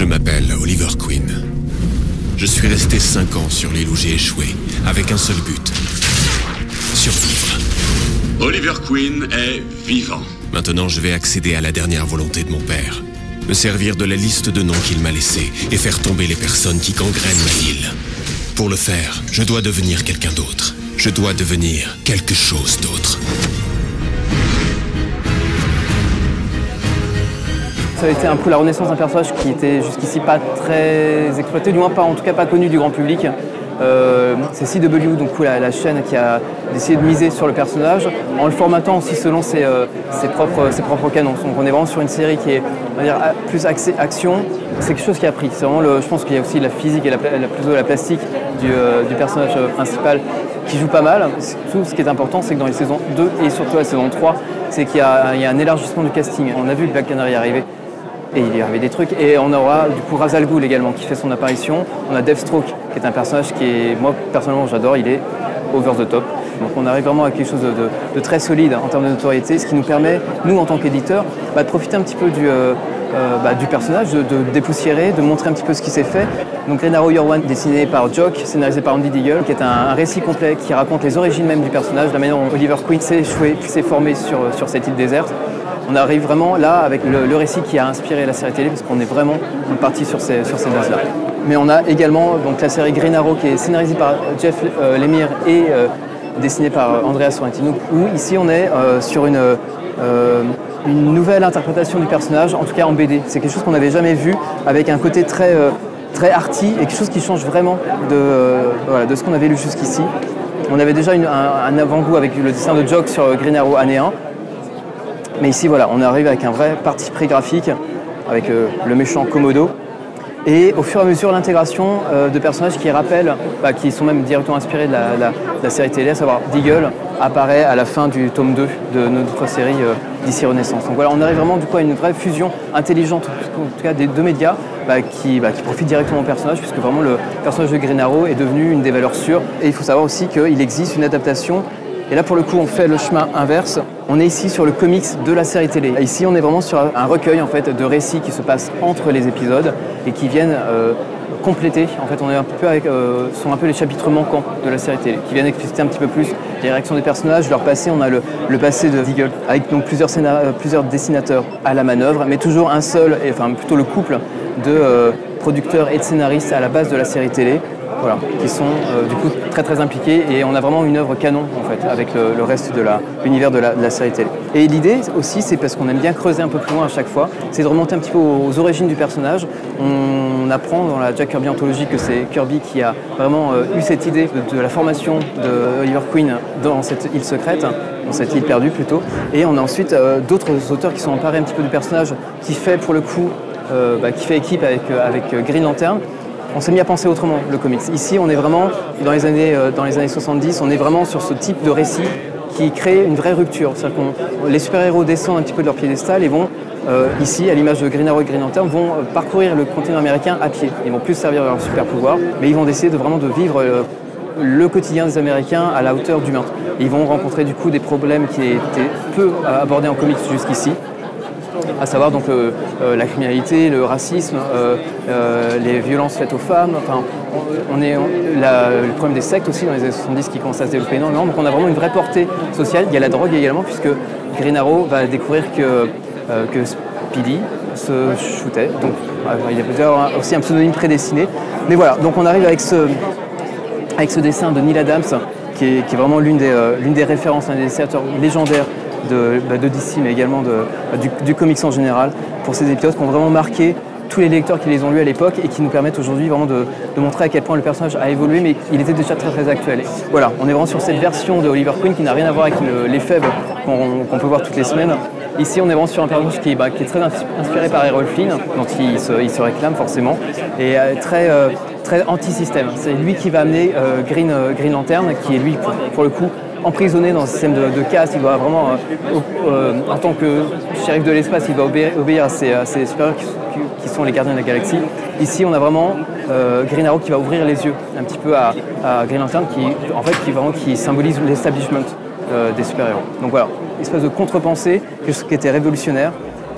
Je m'appelle Oliver Queen. Je suis resté 5 ans sur l'île où j'ai échoué, avec un seul but. Survivre. Oliver Queen est vivant. Maintenant, je vais accéder à la dernière volonté de mon père. Me servir de la liste de noms qu'il m'a laissée et faire tomber les personnes qui gangrènent ma ville. Pour le faire, je dois devenir quelqu'un d'autre. Je dois devenir quelque chose d'autre. Ça a été un peu la renaissance d'un personnage qui était jusqu'ici pas très exploité, du moins pas, en tout cas pas connu du grand public. C'est CW, donc la chaîne qui a décidé de miser sur le personnage en le formatant aussi selon ses propres canons. Donc on est vraiment sur une série qui est, on va dire, plus axée action. C'est quelque chose qui a pris. C'est vraiment je pense qu'il y a aussi la physique et plutôt la plastique du personnage principal qui joue pas mal. Tout ce qui est important, c'est que dans les saisons 2 et surtout la saison 3, c'est qu'il y a un élargissement du casting. On a vu Black Canary arriver. Et il y avait des trucs. Et on aura du coup Ra's al Ghul également qui fait son apparition. On a Deathstroke qui est un personnage qui est, moi personnellement j'adore, il est over the top. Donc on arrive vraiment à quelque chose de très solide en termes de notoriété, ce qui nous permet, nous en tant qu'éditeurs, de profiter un petit peu du personnage, de dépoussiérer, de montrer un petit peu ce qui s'est fait. Donc Green Arrow Year One, dessiné par Jock, scénarisé par Andy Deagle, qui est un récit complet qui raconte les origines même du personnage, la manière dont Oliver Queen s'est échoué, puis s'est formé sur cette île déserte. On arrive vraiment là avec le récit qui a inspiré la série télé, parce qu'on est vraiment parti sur ces bases-là. Mais on a également donc, la série Green Arrow qui est scénarisée par Jeff Lemire et dessinée par Andrea Sorrentino, où ici on est sur une nouvelle interprétation du personnage, en tout cas en BD. C'est quelque chose qu'on n'avait jamais vu, avec un côté très arty et quelque chose qui change vraiment de ce qu'on avait lu jusqu'ici. On avait déjà un avant-goût avec le dessin de Jock sur Green Arrow année 1. Mais ici, voilà, on arrive avec un vrai parti pris graphique, avec le méchant Komodo. Et au fur et à mesure, l'intégration de personnages qui rappellent, qui sont même directement inspirés de la série télé, à savoir Deagle, apparaît à la fin du tome 2 de notre série DC Renaissance. Donc voilà, on arrive vraiment du coup à une vraie fusion intelligente, en tout cas des deux médias, qui profitent directement au personnage, puisque vraiment le personnage de Green Arrow est devenu une des valeurs sûres. Et il faut savoir aussi qu'il existe une adaptation. Et là, pour le coup, on fait le chemin inverse. On est ici sur le comics de la série télé. Ici, on est vraiment sur un recueil en fait, de récits qui se passent entre les épisodes et qui viennent compléter. En fait, on est un peu sont un peu les chapitres manquants de la série télé, qui viennent expliciter un petit peu plus les réactions des personnages, leur passé. On a le passé de Deagle, avec donc plusieurs dessinateurs à la manœuvre, mais toujours un seul, plutôt le couple de producteurs et de scénaristes à la base de la série télé. Voilà, qui sont du coup très très impliqués, et on a vraiment une œuvre canon en fait avec le reste de l'univers de la série télé. Et l'idée aussi, c'est parce qu'on aime bien creuser un peu plus loin à chaque fois, c'est de remonter un petit peu aux origines du personnage. On apprend dans la Jack Kirby anthologie que c'est Kirby qui a vraiment eu cette idée de la formation de Oliver Queen dans cette île secrète, dans cette île perdue plutôt. Et on a ensuite d'autres auteurs qui sont emparés un petit peu du personnage, qui fait pour le coup qui fait équipe avec Green Lantern. On s'est mis à penser autrement, le comics. Ici, on est vraiment, dans les années 70, on est vraiment sur ce type de récit qui crée une vraie rupture. C'est-à-dire que les super-héros descendent un petit peu de leur piédestal et vont, ici, à l'image de Green Arrow et Green Lantern, vont parcourir le continent américain à pied. Ils vont plus servir leur super-pouvoir, mais ils vont essayer vraiment de vivre le quotidien des Américains à la hauteur du meurtre. Et ils vont rencontrer du coup des problèmes qui étaient peu abordés en comics jusqu'ici, à savoir donc la criminalité, le racisme, les violences faites aux femmes. Enfin, le problème des sectes aussi dans les années 70 qui commence à se développer énormément. Donc on a vraiment une vraie portée sociale. Il y a la drogue également, puisque Green Arrow va découvrir que Speedy se shootait. Donc il y a peut-être aussi un pseudonyme prédestiné. Mais voilà, donc on arrive avec ce dessin de Neil Adams qui est vraiment l'une des références, un des dessinateurs légendaires de DC, mais également du comics en général, pour ces épisodes qui ont vraiment marqué tous les lecteurs qui les ont lus à l'époque et qui nous permettent aujourd'hui vraiment de montrer à quel point le personnage a évolué, mais il était déjà très très actuel. Et voilà, on est vraiment sur cette version de Oliver Queen qui n'a rien à voir avec les faibles qu'on peut voir toutes les semaines. Ici, on est vraiment sur un personnage qui est très inspiré par Errol Flynn, dont il se réclame forcément, et très anti-système. C'est lui qui va amener Green Lantern, qui est lui, pour le coup, emprisonné dans un système de caste. Il doit vraiment, en tant que shérif de l'espace, il doit obéir à ses supérieurs qui sont les gardiens de la galaxie. Ici, on a vraiment Green Arrow qui va ouvrir les yeux un petit peu à Green Lantern, qui symbolise l'establishment des super-héros. Donc voilà, une espèce de contre-pensée, quelque chose qui était révolutionnaire.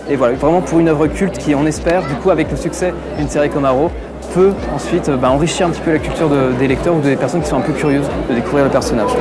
Et voilà, vraiment pour une œuvre culte qui, on espère, du coup avec le succès d'une série comme Arrow, peut ensuite enrichir un petit peu la culture des lecteurs ou des personnes qui sont un peu curieuses de découvrir le personnage.